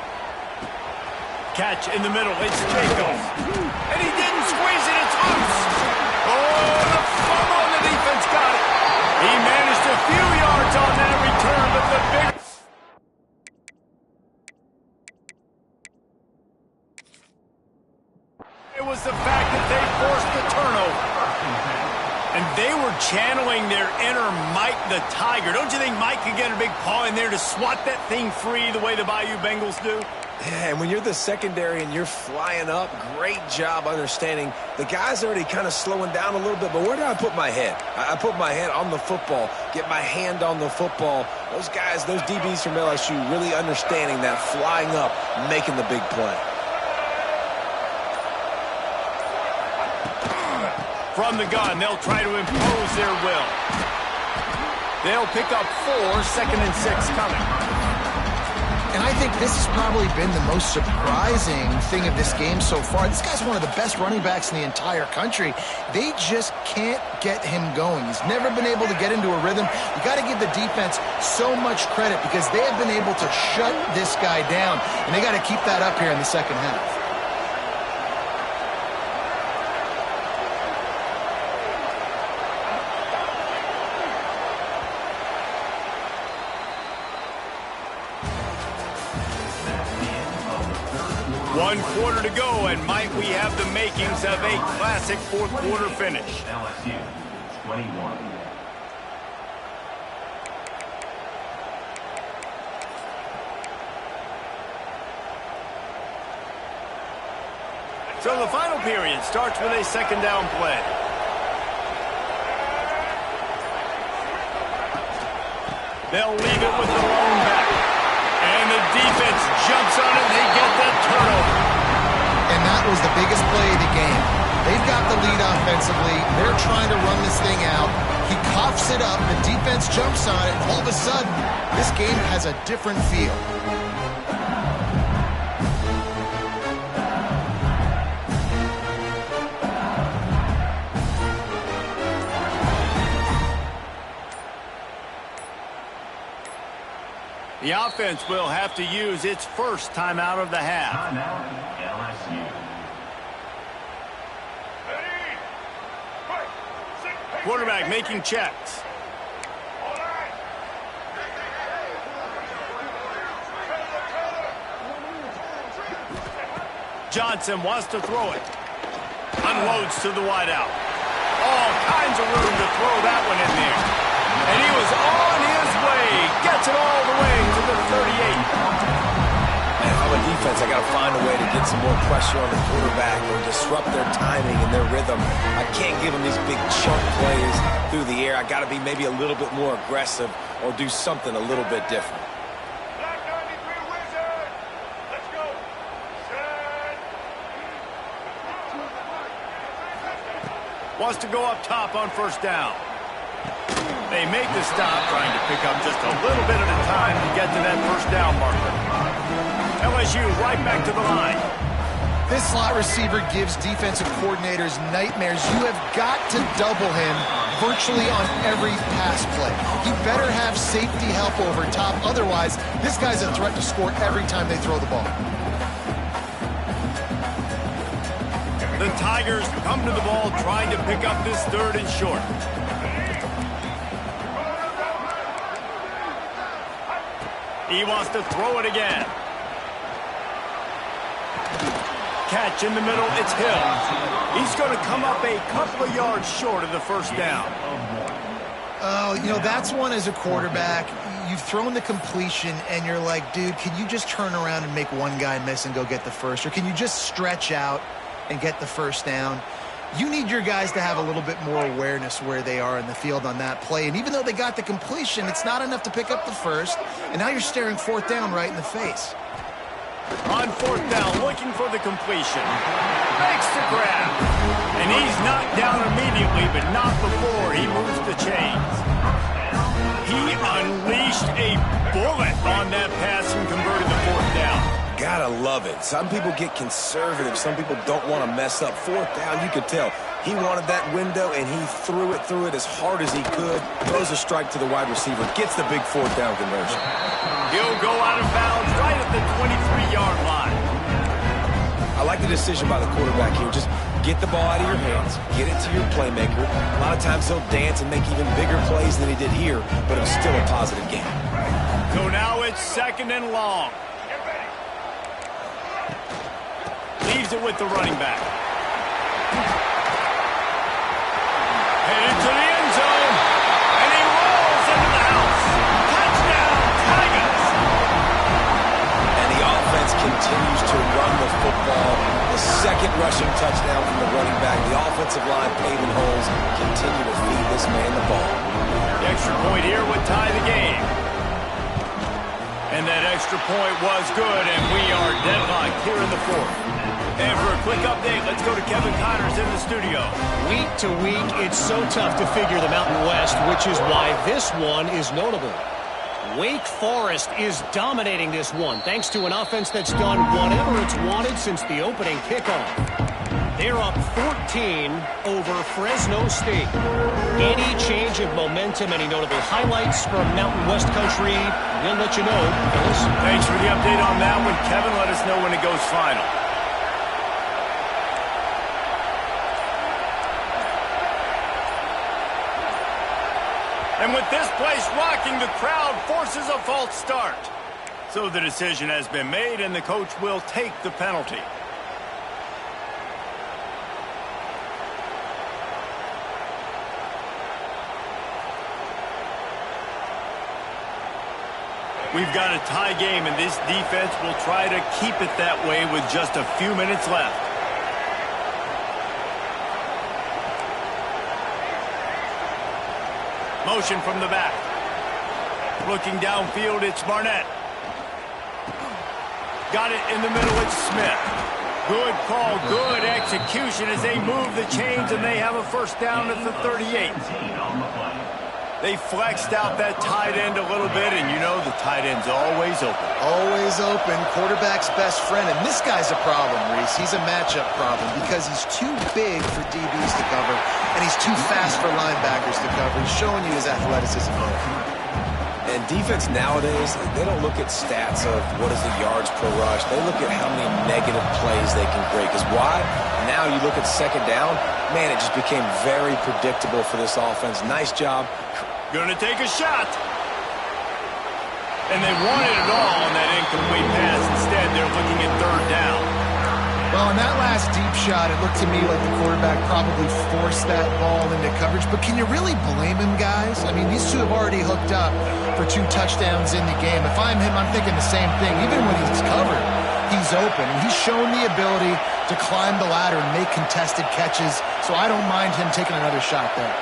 S1: Catch in the middle. It's Jacobs. And he didn't squeeze it. It's loose. Oh, the fumble, and the defense got it. He managed a few yards on that return, but the big... It was the fact that they forced the turnover. And they were channeling their inner Mike the Tiger. Don't you think Mike could get a big paw in there to swat that thing free the way the Bayou Bengals do?
S3: Yeah, and when you're the secondary and you're flying up, great job understanding. The guy's already kind of slowing down a little bit, but where do I put my head? I put my head on the football, get my hand on the football. Those guys, those DBs from LSU really understanding that flying up, making the big play.
S1: From the gun, they'll try to impose their will. They'll pick up 4, 2nd and 6 coming.
S2: And I think this has probably been the most surprising thing of this game so far. This guy's one of the best running backs in the entire country. They just can't get him going. He's never been able to get into a rhythm. You got to give the defense so much credit because they have been able to shut this guy down, and they got to keep that up here in the second half.
S1: One quarter to go, and might we have the makings of a classic fourth-quarter finish.
S4: LSU 21.
S1: So the final period starts with a second down play. They'll leave it with the lone back. And the defense jumps on it, and they get the turnover.
S2: And that was the biggest play of the game. They've got the lead offensively. They're trying to run this thing out. He coughs it up. The defense jumps on it. All of a sudden, this game has a different feel.
S1: The offense will have to use its first timeout of the half.
S4: Timeout, LSU.
S1: Quarterback making checks. Johnson wants to throw it. Unloads to the wideout. All kinds of room to throw that one in there. And he was on his way. Gets it all the way to the 38.
S3: Man, if I'm a defense, I got to find a way to get some more pressure on the quarterback or disrupt their timing and their rhythm. I can't give them these big chunk plays through the air. I got to be maybe a little bit more aggressive or do something a little bit different.
S1: Wants to go up top on first down. They make the stop, trying to pick up just a little bit at a time to get to that first down marker. LSU right back to the line.
S2: This slot receiver gives defensive coordinators nightmares. You have got to double him virtually on every pass play. You better have safety help over top. Otherwise, this guy's a threat to score every time they throw the ball.
S1: The Tigers come to the ball trying to pick up this third and short. He wants to throw it again. Catch in the middle, it's Hill. He's going to come up a couple of yards short of the first down.
S2: Oh, you know, that's one as a quarterback. You've thrown the completion, and you're like, dude, can you just turn around and make one guy miss and go get the first? Or can you just stretch out and get the first down? You need your guys to have a little bit more awareness where they are in the field on that play. And even though they got the completion, it's not enough to pick up the first. And now you're staring fourth down right in the face.
S1: On fourth down, looking for the completion. Makes the grab. And he's knocked down immediately, but not before he moves the chains. He unleashed a bullet on that pass and converted the fourth down.
S3: Gotta love it. Some people get conservative. Some people don't want to mess up. Fourth down, you could tell. He wanted that window, and he threw it as hard as he could. Throws a strike to the wide receiver. Gets the big fourth down conversion.
S1: He'll go out of bounds right at the 23-yard line.
S3: I like the decision by the quarterback here. Just get the ball out of your hands. Get it to your playmaker. A lot of times he'll dance and make even bigger plays than he did here, but it was still a positive game.
S1: So now it's second and long. Leaves it with the running back. Headed to the end zone. And he rolls into the house. Touchdown, Tigers.
S3: And the offense continues to run the football. The second rushing touchdown from the running back. The offensive line paving holes. Continue to feed this man the ball.
S1: The extra point here would tie the game. And that extra point was good, and we are deadlocked here in the fourth. And for a quick update, let's go to Kevin Connors in the studio.
S5: Week to week, it's so tough to figure the Mountain West, which is why this one is notable. Wake Forest is dominating this one, thanks to an offense that's done whatever it's wanted since the opening kickoff. They're up 14 over Fresno State. Any change of momentum, any notable highlights from Mountain West country, we'll let you know. Phyllis?
S1: Thanks for the update on that one, Kevin. Let us know when it goes final. And with this place rocking, the crowd forces a false start. So the decision has been made, and the coach will take the penalty. We've got a tie game, and this defense will try to keep it that way with just a few minutes left. Motion from the back. Looking downfield, it's Barnett. Got it in the middle, it's Smith. Good call, good execution as they move the chains, and they have a first down at the 38. They flexed out that tight end a little bit, and you know the tight end's always open.
S2: Always open, quarterback's best friend, and this guy's a problem, Reese. He's a matchup problem because he's too big for DBs to cover, and he's too fast for linebackers to cover. He's showing you his athleticism there.
S3: And defense nowadays, they don't look at stats of what is the yards per rush. They look at how many negative plays they can create. Because why? Now you look at second down, man, it just became very predictable for this offense. Nice job.
S1: Gonna take a shot. And they wanted it all on that incomplete pass. Instead, they're looking at third down.
S2: Well, on that last deep shot, it looked to me like the quarterback probably forced that ball into coverage. But can you really blame him, guys? I mean, these two have already hooked up for 2 touchdowns in the game. If I'm him, I'm thinking the same thing. Even when he's covered, he's open. And he's shown the ability to climb the ladder and make contested catches. So I don't mind him taking another shot there.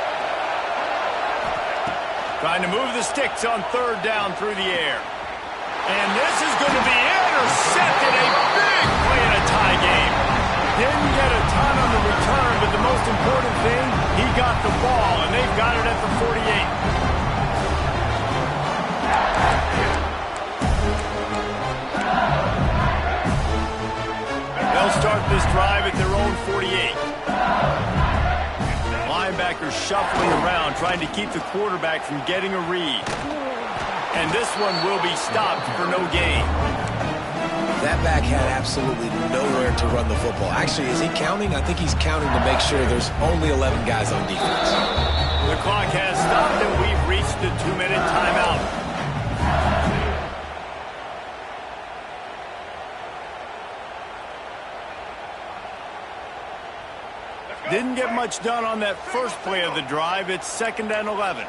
S1: Trying to move the sticks on third down through the air. And this is going to be intercepted. A big play in a tie game. Didn't get a ton on the return, but the most important thing, he got the ball, and they've got it at the 48. They'll start this drive at their own 48. Linebackers shuffling around, trying to keep the quarterback from getting a read. And this one will be stopped for no gain.
S3: That back had absolutely nowhere to run the football. Actually, is he counting? I think he's counting to make sure there's only 11 guys on defense.
S1: The clock has stopped, and we've reached the 2-minute timeout. Didn't get much done on that first play of the drive. It's 2nd and 11.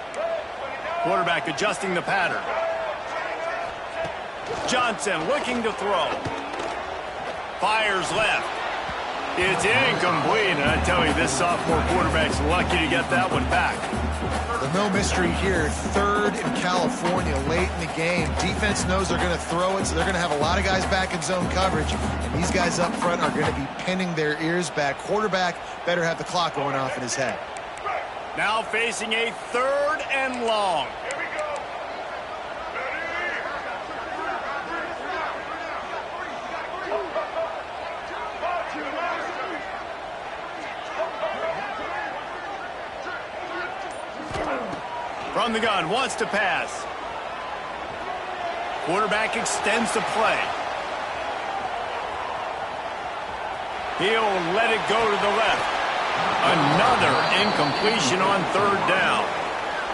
S1: Quarterback adjusting the pattern. Johnson looking to throw. Fires left. It's incomplete, and I tell you, this sophomore quarterback's lucky to get that one back.
S2: Well, no mystery here. 3rd in California late in the game. Defense knows they're going to throw it, so they're going to have a lot of guys back in zone coverage. And these guys up front are going to be pinning their ears back. Quarterback better have the clock going off in his head.
S1: Now facing a 3rd and long. From the gun, wants to pass. Quarterback extends the play. He'll let it go to the left. Another incompletion on 3rd down.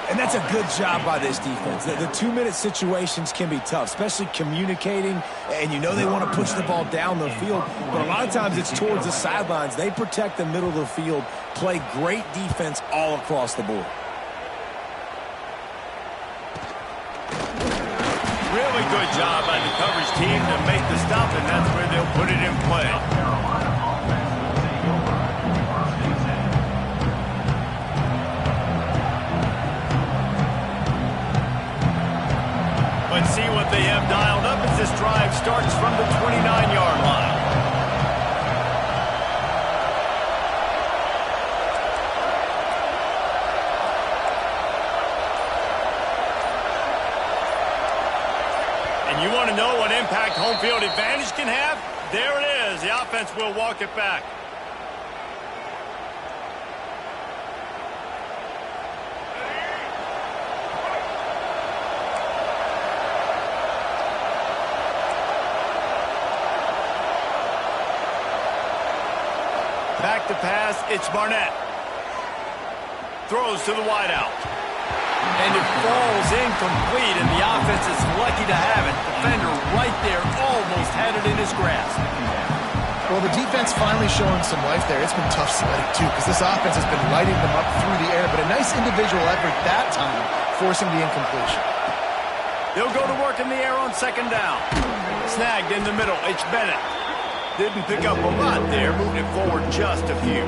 S3: And that's a good job by this defense. The 2-minute situations can be tough, especially communicating, and you know they want to push the ball down the field, but a lot of times it's towards the sidelines. They protect the middle of the field, play great defense all across the board.
S1: Really good job by the coverage team to make the stop, and that's where they'll put it in play. Let's see what they have dialed up as this drive starts from the 29-yard line. And you want to know what impact home field advantage can have? There it is. The offense will walk it back. Back to pass, it's Barnett. Throws to the wideout. And it falls incomplete, and the offense is lucky to have it. Defender right there almost had it in his grasp.
S2: Well, the defense finally showing some life there. It's been tough sledding, too, because this offense has been lighting them up through the air. But a nice individual effort that time, forcing the incompletion.
S1: They'll go to work in the air on 2nd down. Snagged in the middle, it's Bennett. Didn't pick up a lot there, moving it forward just a few.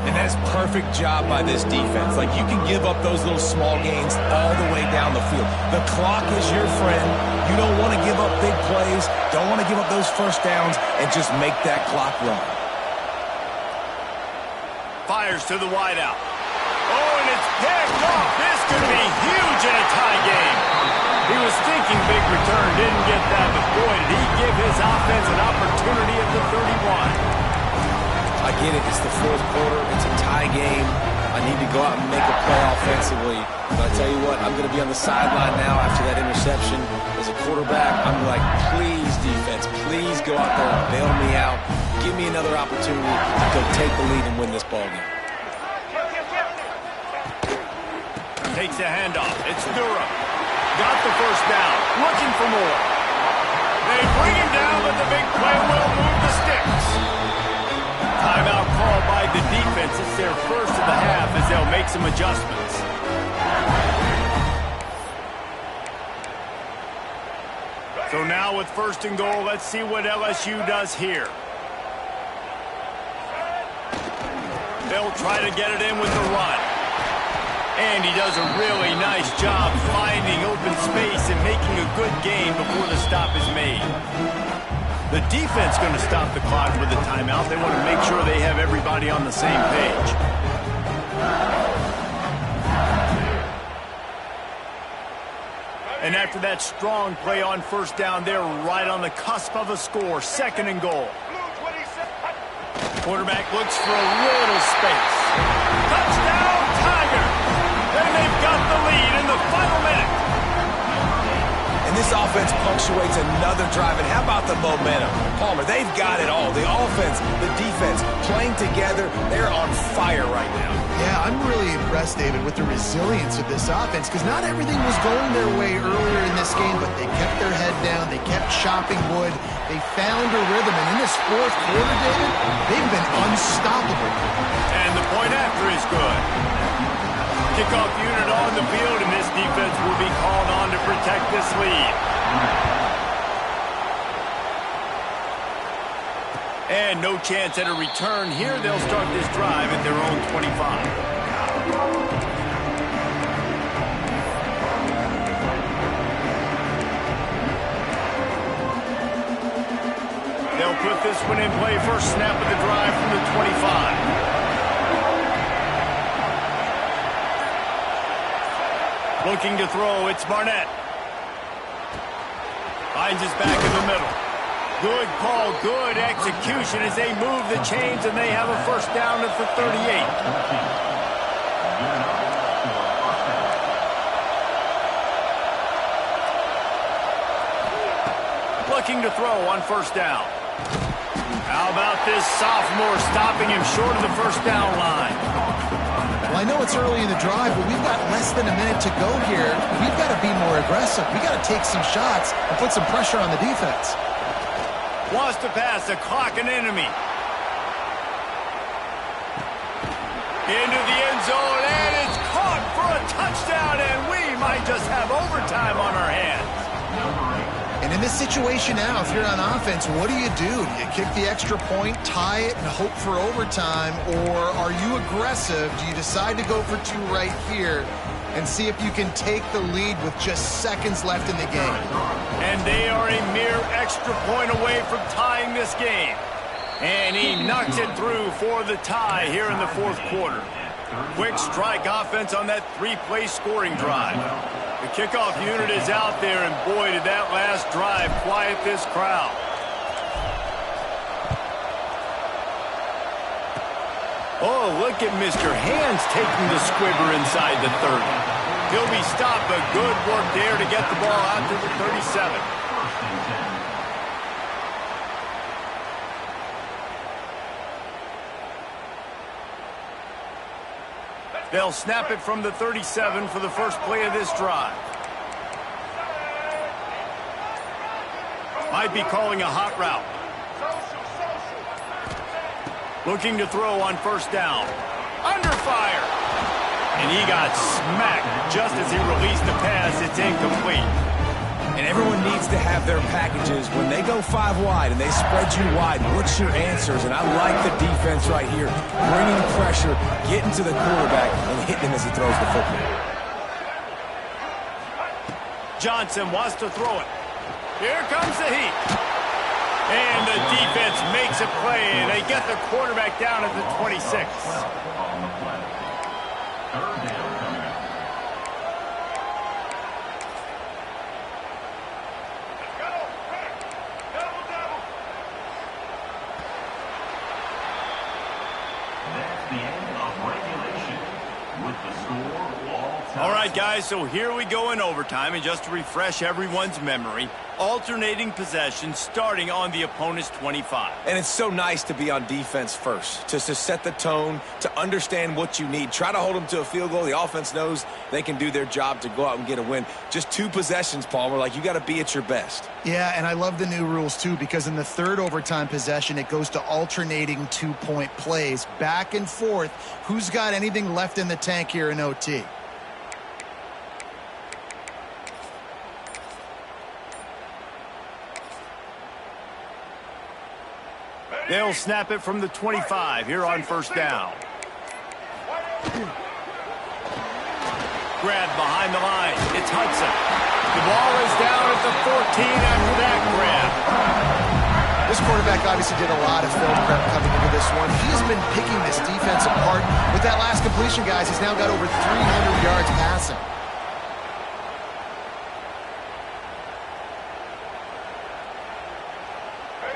S3: And that's perfect job by this defense. Like, you can give up those little small gains all the way down the field. The clock is your friend. You don't want to give up big plays, don't want to give up those first downs, and just make that clock run.
S1: Fires to the wideout. Oh, and it's picked off. This could be huge in a tie game. He was thinking big return, didn't get that, but boy, did he give his offense an opportunity at the 31.
S3: I get it. It's the fourth quarter. It's a tie game. I need to go out and make a play offensively. But I tell you what, I'm going to be on the sideline now after that interception. As a quarterback, I'm like, please, defense, please go out there and bail me out. Give me another opportunity to go take the lead and win this ballgame.
S1: Takes a handoff. It's Durham. Got the first down. Looking for more. They bring him down, but the big play will move the sticks. Timeout called by the defense. It's their first of the half as they'll make some adjustments. So now with first and goal, let's see what LSU does here. They'll try to get it in with the run. And he does a really nice job finding open space and making a good gain before the stop is made. The defense going to stop the clock with a timeout. They want to make sure they have everybody on the same page. And after that strong play on first down, they're right on the cusp of a score. Second and goal. Quarterback looks for a little space. Touchdown, Tiger! And they've got the lead in the final minute.
S3: And this offense punctuates another drive. And how about the momentum? Palmer, they've got it all. The offense, the defense, playing together. They're on fire right now.
S2: Yeah, I'm really impressed, David, with the resilience of this offense, because not everything was going their way earlier in this game, but they kept their head down. They kept chopping wood. They found a rhythm. And in this fourth quarter, David, they've been unstoppable.
S1: And the point after is good. Kickoff unit on the field, and this defense will be called on to protect this lead. And no chance at a return here. They'll start this drive at their own 25. They'll put this one in play. First snap of the drive from the 25. Looking to throw, it's Barnett. Finds his back in the middle. Good call, good execution as they move the chains, and they have a first down at the 38. Looking to throw on first down. How about this sophomore stopping him short of the first down line?
S2: Well, I know it's early in the drive, but we've got less than a minute to go here. We've got to be more aggressive. We've got to take some shots and put some pressure on the defense.
S1: Wants to pass, the clock an enemy. Into the end zone, and it's caught for a touchdown, and we might just have overtime on our hands.
S2: And in this situation now, if you're on offense, what do? Do you kick the extra point, tie it, and hope for overtime, or are you aggressive? Do you decide to go for two right here and see if you can take the lead with just seconds left in the game?
S1: And they are a mere extra point away from tying this game. And he knocks it through for the tie here in the fourth quarter. Quick strike offense on that three-play scoring drive. The kickoff unit is out there, and boy, did that last drive quiet this crowd. Oh, look at Mr. Hands taking the squibber inside the 30. He'll be stopped, but good work there to get the ball out to the 37. They'll snap it from the 37 for the first play of this drive. Might be calling a hot route. Looking to throw on first down. Under fire. And he got smacked just as he released the pass. It's incomplete.
S3: And everyone needs to have their packages. When they go 5 wide and they spread you wide, what's your answers? And I like the defense right here, bringing pressure, getting to the quarterback, and hitting him as he throws the football.
S1: Johnson wants to throw it. Here comes the heat. And the defense makes a play, and they get the quarterback down at the 26.
S4: On the play. Third down coming up. That's the end of regulation. With the score all tied.
S1: All right, guys, so here we go in overtime, and just to refresh everyone's memory, alternating possession starting on the opponent's 25.
S3: And it's so nice to be on defense first, just to set the tone, to understand what you need. Try to hold them to a field goal. The offense knows they can do their job to go out and get a win. Just 2 possessions, Palmer. Like, you got to be at your best.
S2: Yeah, and I love the new rules, too, because in the third overtime possession, it goes to alternating 2-point plays, back and forth. Who's got anything left in the tank here in OT?
S1: They'll snap it from the 25 here on first down. Grab behind the line. It's Hudson. The ball is down at the 14 after that grab.
S2: This quarterback obviously did a lot of film prep coming into this one. He has been picking this defense apart. With that last completion, guys, he's now got over 300 yards passing.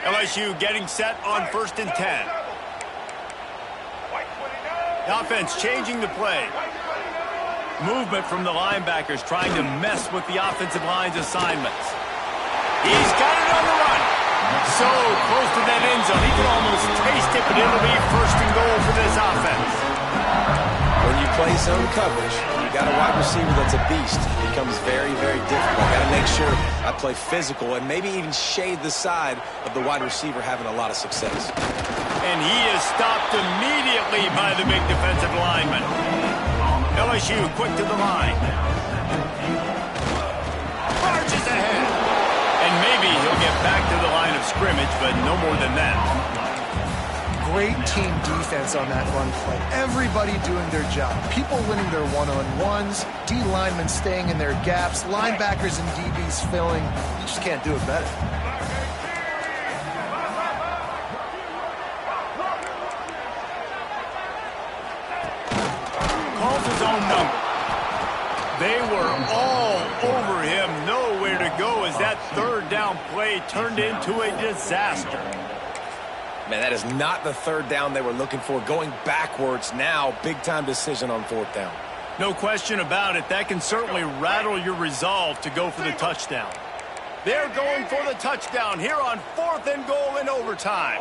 S1: LSU getting set on first and 10. The offense changing the play. Movement from the linebackers trying to mess with the offensive line's assignments. He's got it on the run. So close to that end zone. He can almost taste it, but it'll be first and goal for this offense.
S3: When you play zone coverage, you got a wide receiver that's a beast. It becomes very, very difficult. Got to make sure I play physical and maybe even shade the side of the wide receiver having a lot of success.
S1: And he is stopped immediately by the big defensive lineman. LSU quick to the line. Charges ahead. And maybe he'll get back to the line of scrimmage, but no more than that.
S2: Great team defense on that run play. Everybody doing their job. People winning their one-on-ones, D linemen staying in their gaps, linebackers and DBs filling. You just can't do it better.
S1: Calls his own number. They were all over him. Nowhere to go as that third down play turned into a disaster.
S3: Man, that is not the third down they were looking for. Going backwards now, big-time decision on fourth down.
S1: No question about it. That can certainly rattle your resolve to go for the touchdown. They're going for the touchdown here on fourth and goal in overtime.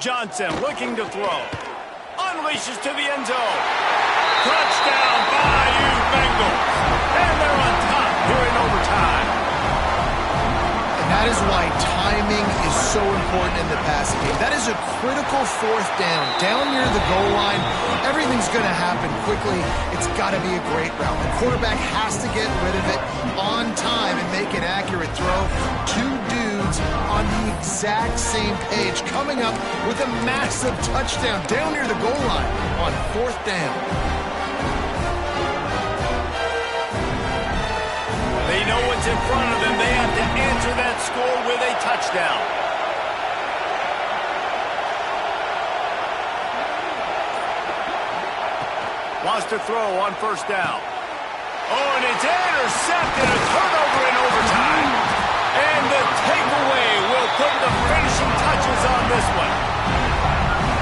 S1: Johnson looking to throw. Unleashes to the end zone. Touchdown, Bayou Bengals. And they're on top here in overtime.
S2: And that is why timing is so important in the passing game. That is a critical fourth down. Down near the goal line, everything's going to happen quickly. It's got to be a great route. The quarterback has to get rid of it on time and make an accurate throw. 2 dudes on the exact same page, coming up with a massive touchdown down near the goal line on fourth down.
S1: They know what's in front of them. They have to answer that score with a touchdown. Wants to throw on first down. Oh, and it's intercepted. A turnover in overtime. And the takeaway will put the finishing touches on this one.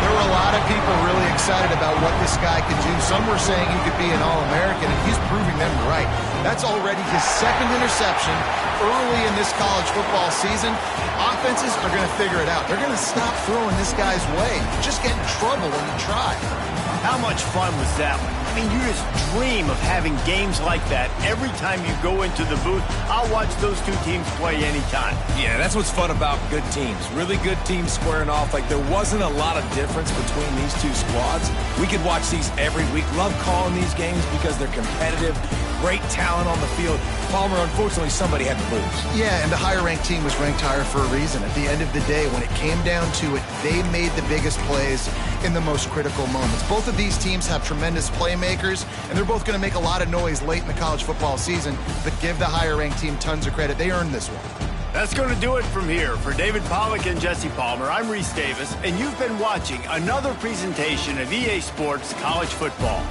S2: There were a lot of people really excited about what this guy could do. Some were saying he could be an All-American, and he's proving them right. That's already his second interception early in this college football season. Offenses are going to figure it out. They're going to stop throwing this guy's way. Just get in trouble when you try.
S1: How much fun was that one? I mean, you just dream of having games like that every time you go into the booth. I'll watch those two teams play anytime.
S3: Yeah, that's what's fun about good teams. Really good teams squaring off. Like, there wasn't a lot of difference between these two squads. We could watch these every week. Love calling these games because they're competitive. Great talent on the field. Palmer, unfortunately, somebody had to lose.
S2: Yeah, and the higher-ranked team was ranked higher for a reason. At the end of the day, when it came down to it, they made the biggest plays in the most critical moments. Both of these teams have tremendous playmakers, and they're both going to make a lot of noise late in the college football season, but give the higher-ranked team tons of credit. They earned this one.
S1: That's going to do it from here. For David Pollack and Jesse Palmer, I'm Reese Davis, and you've been watching another presentation of EA Sports College Football.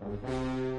S6: Bye.